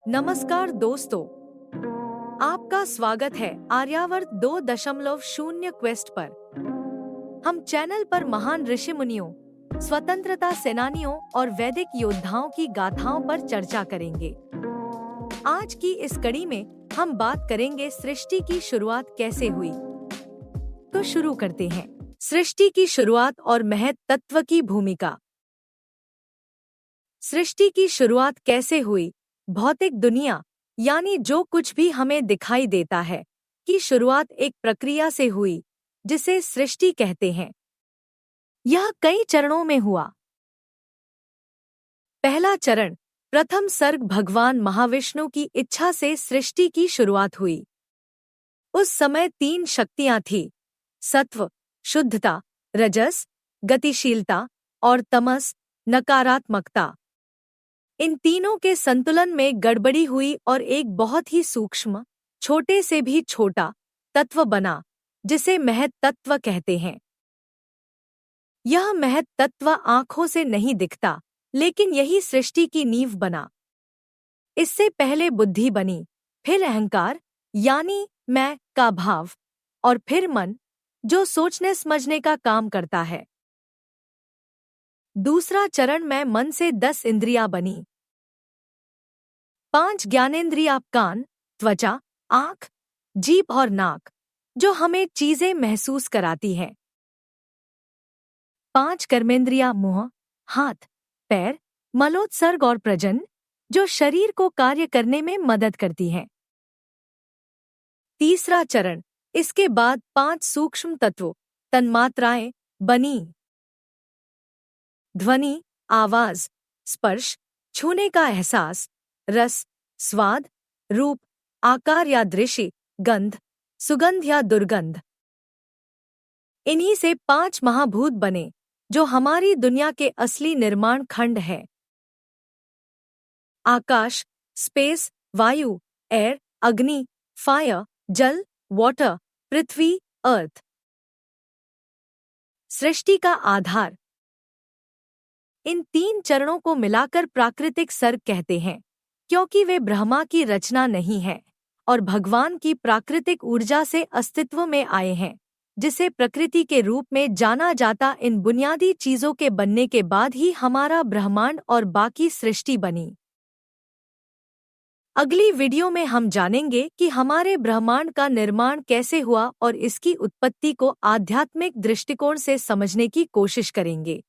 नमस्कार दोस्तों, आपका स्वागत है आर्यावर्त 2.0 क्वेस्ट पर। हम चैनल पर महान ऋषि मुनियों, स्वतंत्रता सेनानियों और वैदिक योद्धाओं की गाथाओं पर चर्चा करेंगे। आज की इस कड़ी में हम बात करेंगे सृष्टि की शुरुआत कैसे हुई। तो शुरू करते हैं। सृष्टि की शुरुआत और महत् तत्व की भूमिका। सृष्टि की शुरुआत कैसे हुई? भौतिक दुनिया यानी जो कुछ भी हमें दिखाई देता है की शुरुआत एक प्रक्रिया से हुई जिसे सृष्टि कहते हैं। यह कई चरणों में हुआ। पहला चरण, प्रथम सर्ग भगवान महाविष्णु की इच्छा से सृष्टि की शुरुआत हुई। उस समय 3 शक्तियां थी, सत्व, शुद्धता, रजस, गतिशीलता और तमस, नकारात्मकता। इन तीनों के संतुलन में गड़बड़ी हुई और एक बहुत ही सूक्ष्म, छोटे से भी छोटा तत्व बना जिसे महत् तत्व कहते हैं। यह महत् तत्व आंखों से नहीं दिखता, लेकिन यही सृष्टि की नींव बना। इससे पहले बुद्धि बनी, फिर अहंकार यानी मैं का भाव, और फिर मन जो सोचने समझने का काम करता है। दूसरा चरण में मन से 10 इंद्रियां बनी। 5 ज्ञानेंद्रियां, कान, त्वचा, आँख, जीभ और नाक, जो हमें चीजें महसूस कराती हैं। 5 कर्मेंद्रियां, मुंह, हाथ, पैर, मलोत्सर्ग और प्रजनन, जो शरीर को कार्य करने में मदद करती हैं। तीसरा चरण, इसके बाद 5 सूक्ष्म तत्वों, तन्मात्राएं बनी। ध्वनि, आवाज, स्पर्श, छूने का एहसास, रस, स्वाद, रूप, आकार या दृश्य, गंध, सुगंध या दुर्गंध। इन्हीं से 5 महाभूत बने जो हमारी दुनिया के असली निर्माण खंड है। आकाश, स्पेस, वायु, एयर, अग्नि, फायर, जल, वाटर, पृथ्वी, अर्थ। सृष्टि का आधार। इन 3 चरणों को मिलाकर प्राकृतिक सर्ग कहते हैं, क्योंकि वे ब्रह्मा की रचना नहीं है और भगवान की प्राकृतिक ऊर्जा से अस्तित्व में आए हैं, जिसे प्रकृति के रूप में जाना जाता। इन बुनियादी चीजों के बनने के बाद ही हमारा ब्रह्मांड और बाकी सृष्टि बनी। अगली वीडियो में हम जानेंगे कि हमारे ब्रह्मांड का निर्माण कैसे हुआ और इसकी उत्पत्ति को आध्यात्मिक दृष्टिकोण से समझने की कोशिश करेंगे।